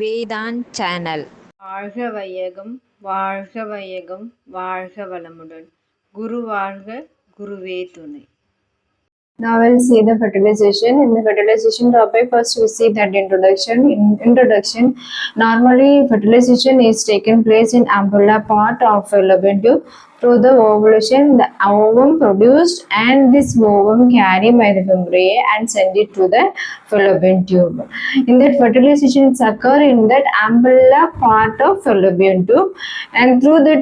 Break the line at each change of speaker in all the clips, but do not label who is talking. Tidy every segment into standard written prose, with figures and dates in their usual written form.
Vethaan channel.
வாழ்க வையகம் வாழ்க வையகம் வாழ்க வளமுடன். குரு வாழ்க, குருவே துணை.
Now we'll see the fertilization. In the fertilization topic, first we see that introduction. In introduction, normally fertilization is taken place in ampulla part of fallopian tube. Through the ovulation, the ovum produced and this ovum carried by the fimbriae and send it to the fallopian tube. In that fertilization, it's occur in that ampulla part of fallopian tube, and through that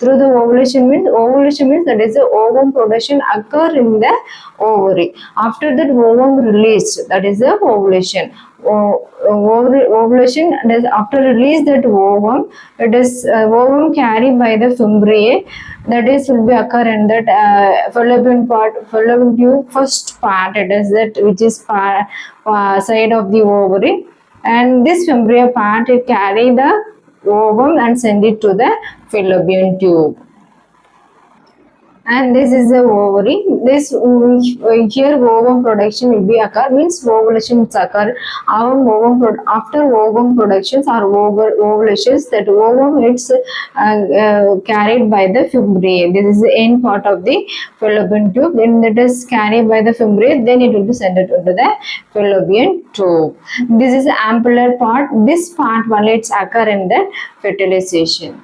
through the ovulation means that is the ovum production occur in the ovary. After that ovum released, that is the ovulation. Ovulation, after release that ovum, it is ovum carried by the fimbriae, that is will be occur in that fallopian tube first part, it is that which is side of the ovary, and this fimbriae part it carry the ovum and send it to the fallopian tube. And this is the ovary. This here ovum production will be occur, means ovulation will occur. After ovum productions or ovulations, that ovum it's carried by the fimbriae. This is the end part of the fallopian tube. Then it is carried by the fimbriae. Then it will be sent into the fallopian tube. This is the ampullar part. This part only it's occur in the fertilization.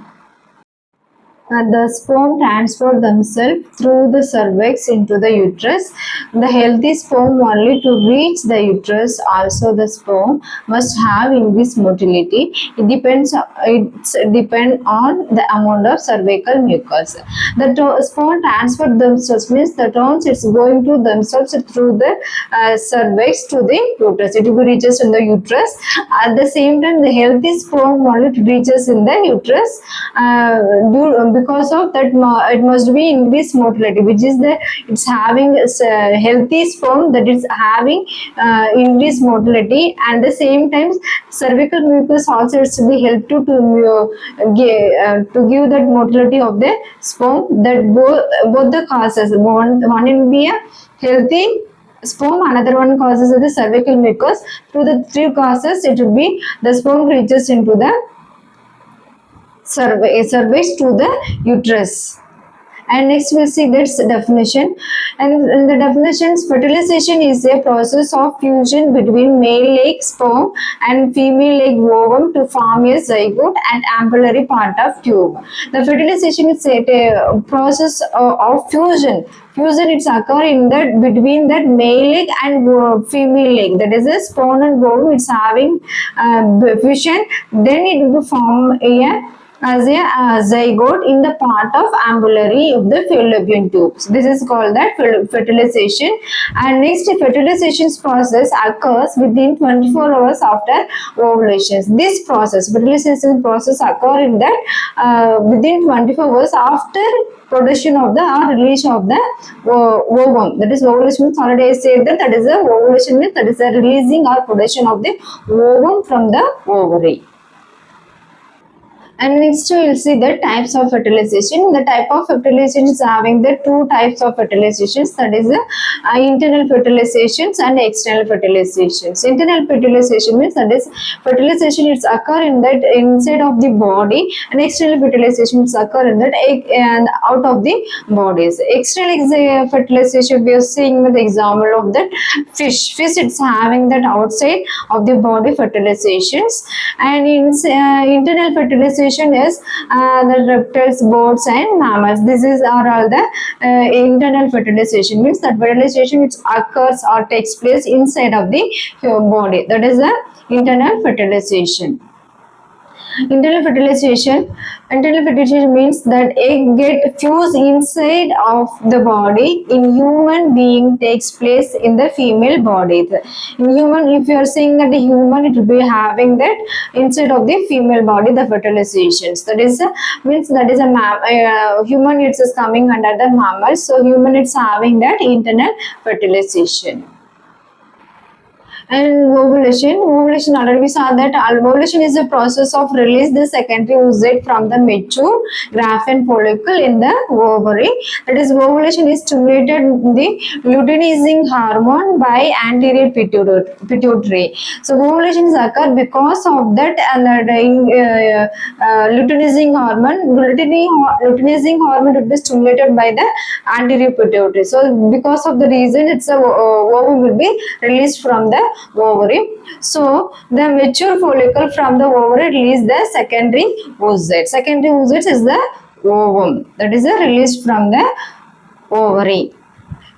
The sperm transfer themselves through the cervix into the uterus. The healthy sperm only to reach the uterus. Also, the sperm must have increased motility. It depends on the amount of cervical mucus. The sperm transfer themselves means the terms it's going to themselves through the cervix to the uterus. It will reaches in the uterus. At the same time, the healthy sperm only reaches in the uterus. Because of that, it must be increased motility, which is the it's having healthy sperm that is having increased motility, and the same time cervical mucus also it's be help to give that motility of the sperm. That both the causes, one will be a healthy sperm, another one causes the cervical mucus. Through the three causes, it will be the sperm reaches into the cervix to the uterus. And next we'll see this definition. And in the definitions, fertilization is a process of fusion between male egg sperm and female egg ovum to form a zygote and ampullary part of tube. The fertilization is a process of fusion. Fusion it's occur in that between that male egg and female egg, that is a sperm and ovum, it's having fusion, then it will form as a zygote in the part of ampullary of the fallopian tubes. This is called that fertilization. And next, fertilization process occurs within 24 hours after ovulation. This process, fertilization process, occur in that within 24 hours after production of the or release of the ovum. That is ovulation means already I said that is a ovulation means that is a releasing or production of the ovum from the ovary. And next we will see the types of fertilization. The type of fertilization is having the two types of fertilizations, that is the internal fertilizations and external fertilizations. Internal fertilization means that is fertilization is occur in that inside of the body, and external fertilization is occur in that and out of the bodies. External fertilization, we are seeing the example of that fish. Fish it's having that outside of the body fertilizations, and in internal fertilization is the reptiles, birds and mammals. This is are all the internal fertilization, means that fertilization which occurs or takes place inside of the body, that is the internal fertilization. Internal fertilization means that egg get fused inside of the body. In human being takes place in the female body. In human, if you are saying that the human, it will be having that inside of the female body the fertilizations. That is means that is a human, it's coming under the mammals. So human it's having that internal fertilization. And ovulation already we saw that ovulation is the process of release the secondary oocyte from the mature graphene follicle in the ovary. That is, ovulation is stimulated the luteinizing hormone by anterior pituitary. So ovulation is occur because of that, and luteinizing hormone will be stimulated by the anterior pituitary. So because of the reason, it's a ovum will be released from the ovary. So the mature follicle from the ovary release the secondary oocyte. Secondary oocyte is the ovum, that is released from the ovary.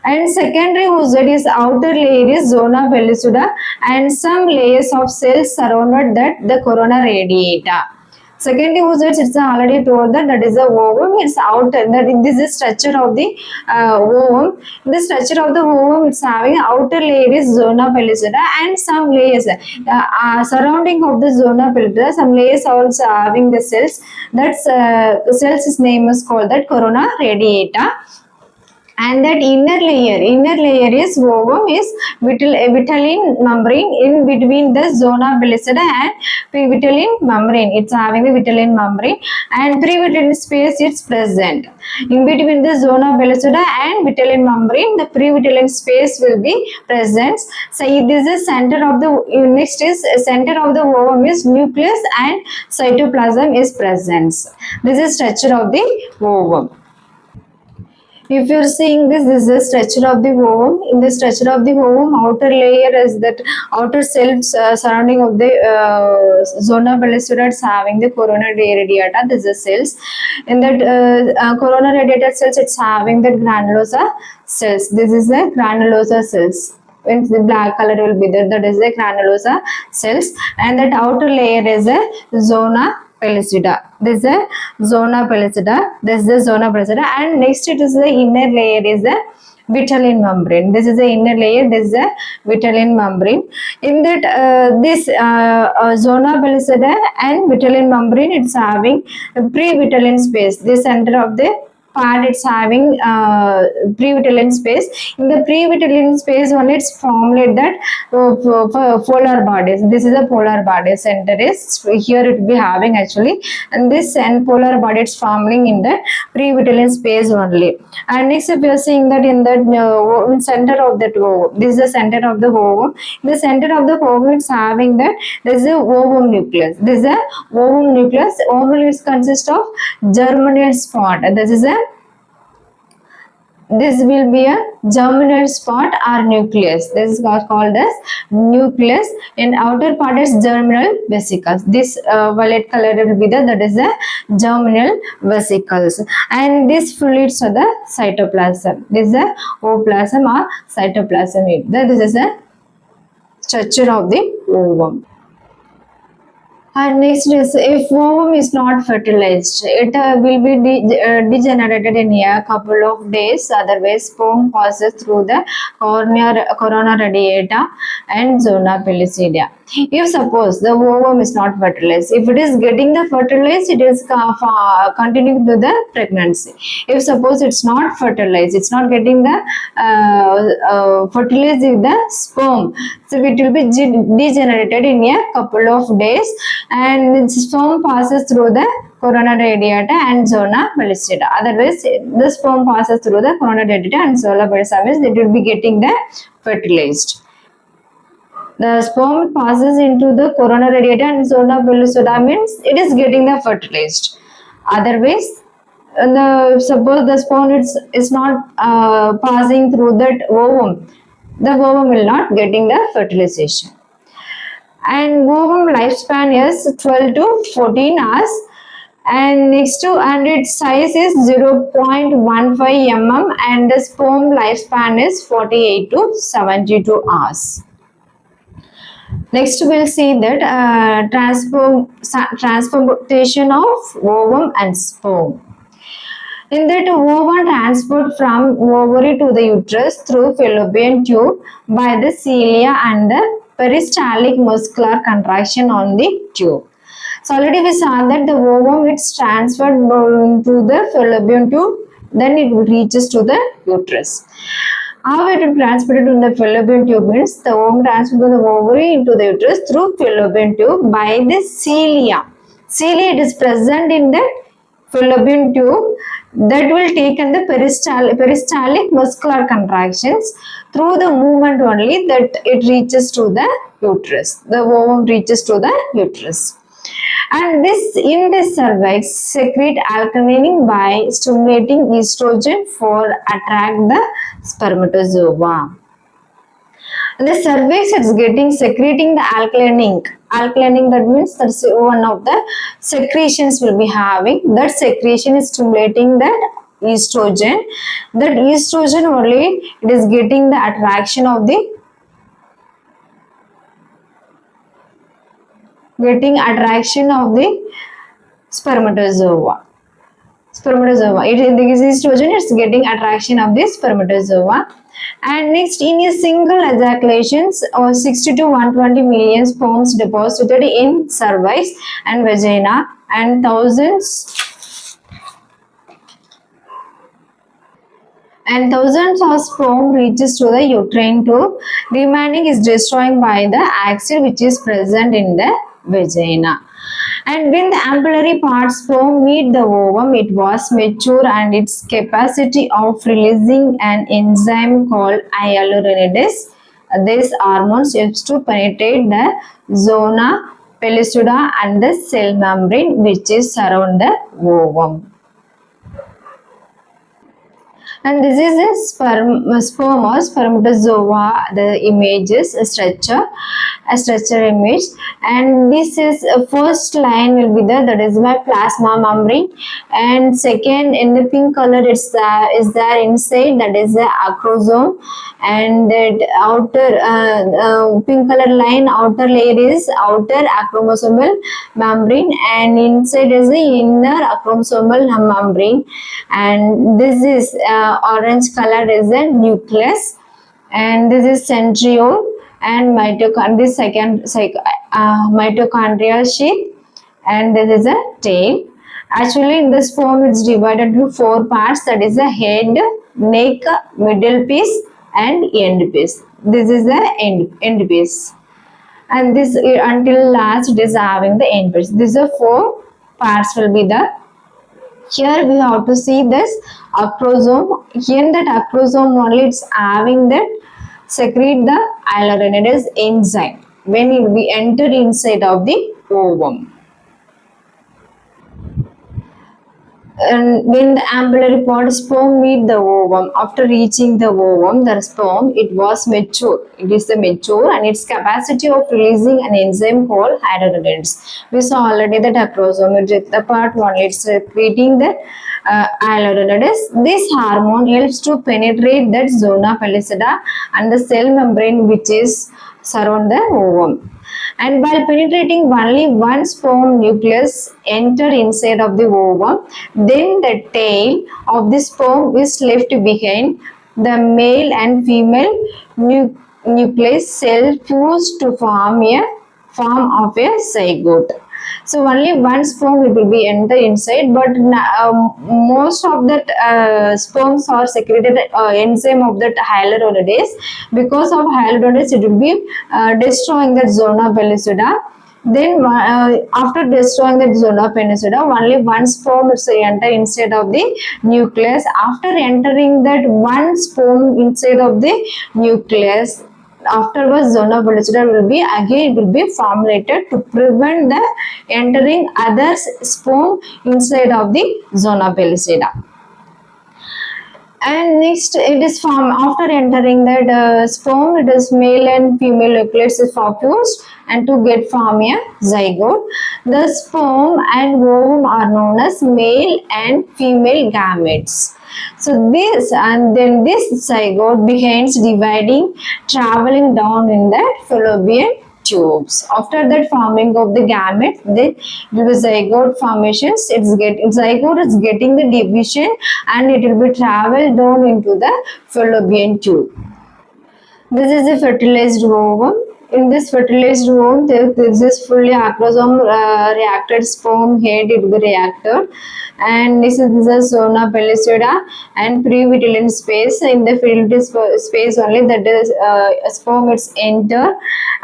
And secondary oocyte is outer layer is zona pellucida and some layers of cells surrounded that the corona radiata. Secondary oocyte, it's already told that is the ovum. It's outer, that this is structure of the ovum. The structure of the ovum, it's having outer layer is zona pellucida and some layers surrounding of the zona pellucida. Some layers also having the cells. That's the cells' name is called that corona radiata. And that inner layer is ovum is vitelline membrane in between the zona pellucida and previtelline membrane. It's having a vitelline membrane and previtelline space is present. In between the zona pellucida and vitelline membrane, the previtelline space will be present. So this is center of the next is center of the ovum is nucleus and cytoplasm is present. This is structure of the ovum. If you're seeing this is the structure of the ovum. In the structure of the ovum, outer layer is that outer cells surrounding of the zona pellucida having the corona radiata. This is cells. In that corona radiata cells, it's having the granulosa cells. This is the granulosa cells. When the black color will be there, that is the granulosa cells, and that outer layer is a zona pellucida. This is the zona pellucida. This is the zona pellucida, and next it is the inner layer is the vitelline membrane. This is the inner layer. This is the vitelline membrane. In that zona pellucida and vitelline membrane, it's having pre-vitelline space. The center of the part, it's having pre-vitelline space. In the pre-vitelline space only, it's formulated that polar bodies. This is a polar body. Center is here, it will be having actually, and this and polar body it's forming in the pre-vitelline space only. And next, if you are seeing that in the center of that ovum, this is the center of the ovum. In the center of the ovum, it's having that there is a ovum nucleus. This is a ovum nucleus. Ovum nucleus consists of germinal spot. This will be a germinal spot or nucleus. This is called as nucleus. In outer part is germinal vesicles. This violet color will be that is the germinal vesicles. And this fluids are the cytoplasm. This is the ooplasm or cytoplasm. This is the structure of the ovum. And next is, if ovum is not fertilized, it will be degenerated in a couple of days. Otherwise, sperm passes through the corona radiata and zona pellucida. If suppose the ovum is not fertilized, if it is getting the fertilized, it is continuing to the pregnancy. If suppose it's not fertilized, it's not getting the fertilized with the sperm, so it will be degenerated in a couple of days, and the sperm passes through the corona radiata and zona pellucida. Otherwise, the sperm passes through the corona radiata and zona pellucida, means it will be getting the fertilized. The sperm passes into the corona radiata and zona pellucida, means it is getting the fertilized. Otherwise, suppose the sperm is not passing through that ovum, the ovum will not getting the fertilization. And ovum lifespan is 12 to 14 hours, and next to, and its size is 0.15 mm, and the sperm lifespan is 48 to 72 hours. Next, we'll see that transportation of ovum and sperm. In that, ovum transport from ovary to the uterus through fallopian tube by the cilia and the peristaltic muscular contraction on the tube. So already we saw that the ovum it's transferred to the fallopian tube, then it reaches to the uterus. How it will transported in the fallopian tube means the ovum transported the ovary into the uterus through fallopian tube by the cilia. Cilia it is present in the fallopian tube that will take in the peristaltic muscular contractions through the movement only that it reaches to the uterus. The ovum reaches to the uterus. And this in the cervix secrete alkaline by stimulating estrogen for attract the spermatozoa. The cervix is getting secreting the alkaline. Alkaline that means that's one of the secretions will be having. That secretion is stimulating that estrogen. That estrogen only it is getting the attraction of the spermatozoa. This estrogen is getting attraction of this spermatozoa. And next, in a single ejaculations, 60 to 120 million sperms deposited in cervix and vagina, and thousands of sperm reaches to the uterine tube. Remaining is destroyed by the acid which is present in the vagina. And when the ampullary part sperm meet the ovum, it was mature and its capacity of releasing an enzyme called hyaluronidase. This hormone helps to penetrate the zona pellucida and the cell membrane which is surround the ovum. And this is a sperm or spermatozoa. The images a structure image, and this is first line will be there, that is my plasma membrane, and second in the pink color it's is there inside, that is the acrosome, and that outer pink color line outer layer is outer acromosomal membrane, and inside is the inner acromosomal membrane, and this is orange color is the nucleus, and this is centriole and mitochondrial sheath, and this is a tail. Actually in the sperm it's divided into 4 parts, that is the head, neck, middle piece and end piece. This is the end piece, and this until last it is having the end piece. These are 4 parts will be the. Here we have to see this acrosome. In that acrosome only it's having that secrete the hyaluronidase enzyme when it will be entered inside of the ovum. And when the ampullary part sperm meet the ovum, after reaching the ovum, the sperm it was mature. It is the mature and its capacity of releasing an enzyme called hyaluronidase. We saw already that acrosome, the part one, it's secreting the hyaluronidase. This hormone helps to penetrate that zona pellucida and the cell membrane which is surround the ovum. And while penetrating only one sperm nucleus enter inside of the ovum, then the tail of the sperm is left behind. The male and female nucleus cell fuse to form of a zygote. So only one sperm it will be enter inside, but most of that sperms are secreted enzyme of that hyaluronidase. Because of hyaluronidase, it will be destroying the zona pellucida. Then after destroying the zona pellucida, only one sperm is enter inside of the nucleus. After entering that one sperm inside of the nucleus, afterwards zona pellucida will be again, it will be formulated to prevent the entering other sperm inside of the zona pellucida. And next it is formed after entering that sperm, it is male and female nucleus is fused and to get form a zygote. The sperm and ovum are known as male and female gametes. So this and then this zygote begins dividing, traveling down in the fallopian tubes. After that forming of the gametes, then the zygote formations. Zygote is getting the division and it will be traveled down into the fallopian tube. This is a fertilized ovum. In this fertilized womb, this is fully acrosome reacted sperm head it will be reacted, and this is a zona pellucida and pre-vitelline space. In the fertility space only that is sperm is enter,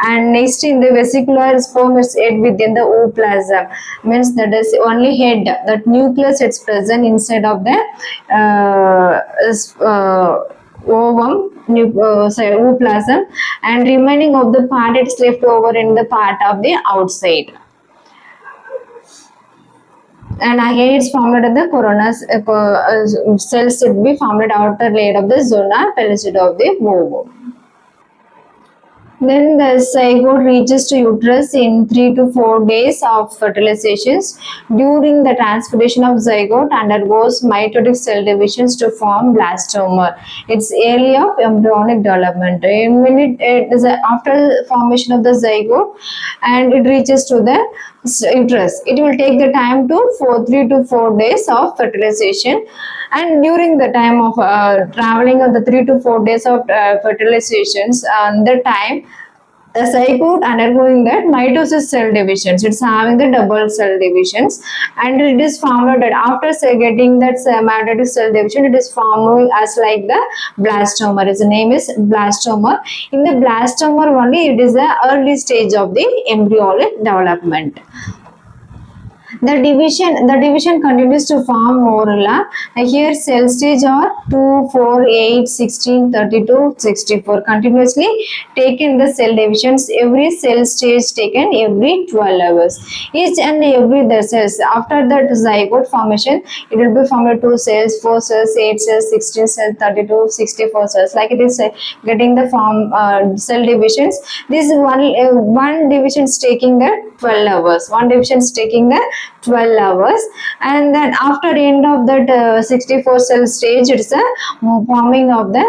and next in the vesicular sperm is head within the ooplasm, means that is only head, that nucleus it's present inside of the ovum, ooplasm, and remaining of the part it's left over in the part of the outside. And again it's formed at the coronas cells should be formed at outer layer of the zona pellucida of the ovum. Then the zygote reaches to uterus in 3 to 4 days of fertilizations. During the transportation of zygote undergoes mitotic cell divisions to form blastoma. It's early of embryonic development. When it is after formation of the zygote and it reaches to the uterus, it will take the time to 3 to 4 days of fertilization. And during the time of traveling of the 3 to 4 days of fertilizations, the time the zygote undergoing that mitosis cell divisions, it's having the double cell divisions, and it is formed that after getting that mitotic cell division, it is forming as like the blastoma. Its name is blastoma. In the blastoma only, it is the early stage of the embryonic development. The division continues to form morula. Here cell stage are 2, 4, 8, 16, 32, 64. Continuously taken the cell divisions. Every cell stage taken every 12 hours. Each and every the cells after that zygote formation, it will be formed 2 cells, 4 cells, 8 cells, 16 cells, 32, 64 cells. Like it is getting the form cell divisions. This one division is taking the 12 hours. One division is taking the 12 hours, and then after the end of that 64 cell stage, it's a forming of the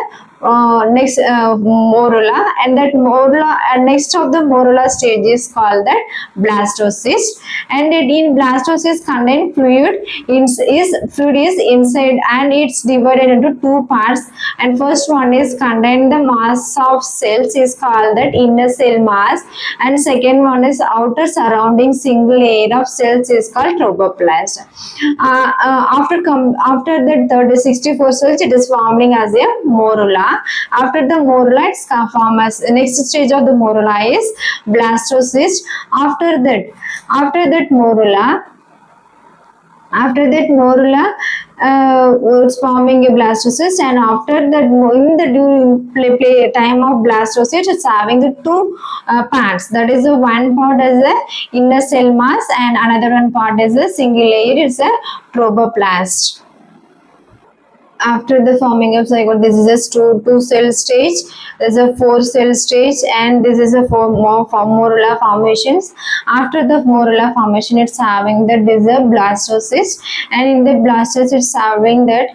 next morula, and that morula next of the morula stage is called that blastocyst, and in blastocyst contain fluid is inside, and it's divided into 2 parts, and first one is contain the mass of cells is called that inner cell mass, and second one is outer surrounding single layer of cells is called trophoblast. After that 64 cells, it is forming as a morula. After the morula, it's formed as next stage of the morula is blastocyst. After that morula, it's forming a blastocyst, and after that in the during time of blastocyst, it's having the 2 parts. That is the one part is the inner cell mass, and another one part is the single layer. It's a trophoblast. After the forming of zygote, this is a 2 cell stage, there's a 4 cell stage, and this is a morula formations. After the morula formation, it's having that this is a blastocyst, and in the blastocyst it's having that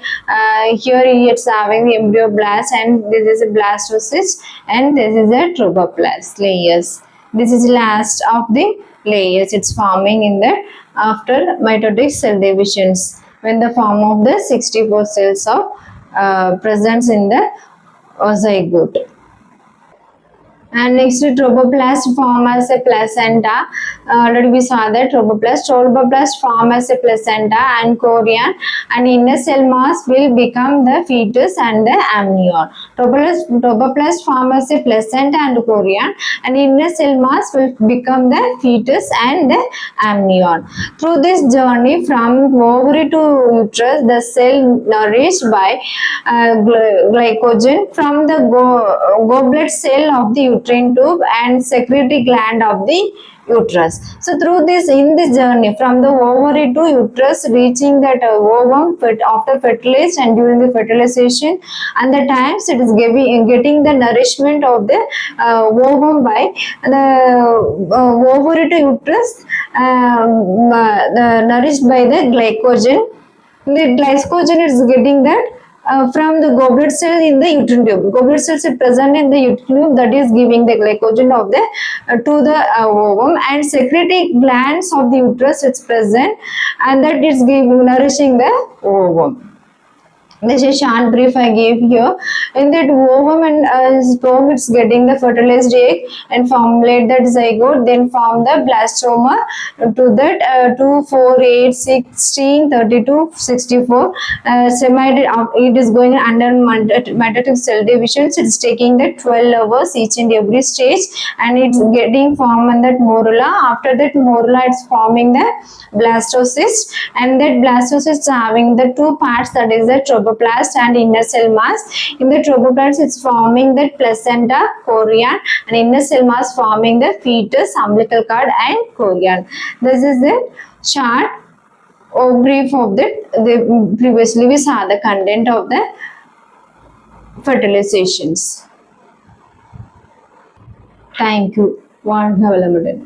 here it's having the embryoblast, and this is a blastocyst, and this is a trophoblast layers. This is last of the layers. It's forming in the after mitotic cell divisions, when the form of the 64 cells of presence in the zygote. And next trophoblast form as a placenta. Already we saw that trophoblast form as a placenta and chorion, and inner cell mass will become the fetus and the amnion. Trophoblast form as a placenta and chorion, and inner cell mass will become the fetus and the amnion. Through this journey from ovary to uterus, the cell nourished by glycogen from the goblet cell of the uterine tube and secretory gland of the uterus. So through this, in this journey from the ovary to uterus, reaching that ovum after fertilization and during the fertilization, and the times it is getting the nourishment of the ovum by the ovary to uterus, nourished by the glycogen. The glycogen is getting that from the goblet cell in the uterine tube. Goblet cells are present in the uterine tube, that is giving the glycogen of the to the ovum, and secretory glands of the uterus it's present, and that is giving nourishing the ovum. This is short brief I gave here. In that ovum and sperm, it's getting the fertilized egg and formulate that zygote, then form the blastoma to that 2, 4, 8, 16, 32, 64. It is going under mitotic cell divisions. It's taking the 12 hours each and every stage, and it's getting formed in that morula. After that morula, it's forming the blastocyst, and that blastocyst is having the two parts, that is the trophoblast and inner cell mass. In the trophoblast, it's forming the placenta, chorion, and inner cell mass forming the fetus, umbilical cord, and chorion. This is the chart or brief of the previously we saw the content of the fertilizations. Thank you. வாழ்க வளமுடன்.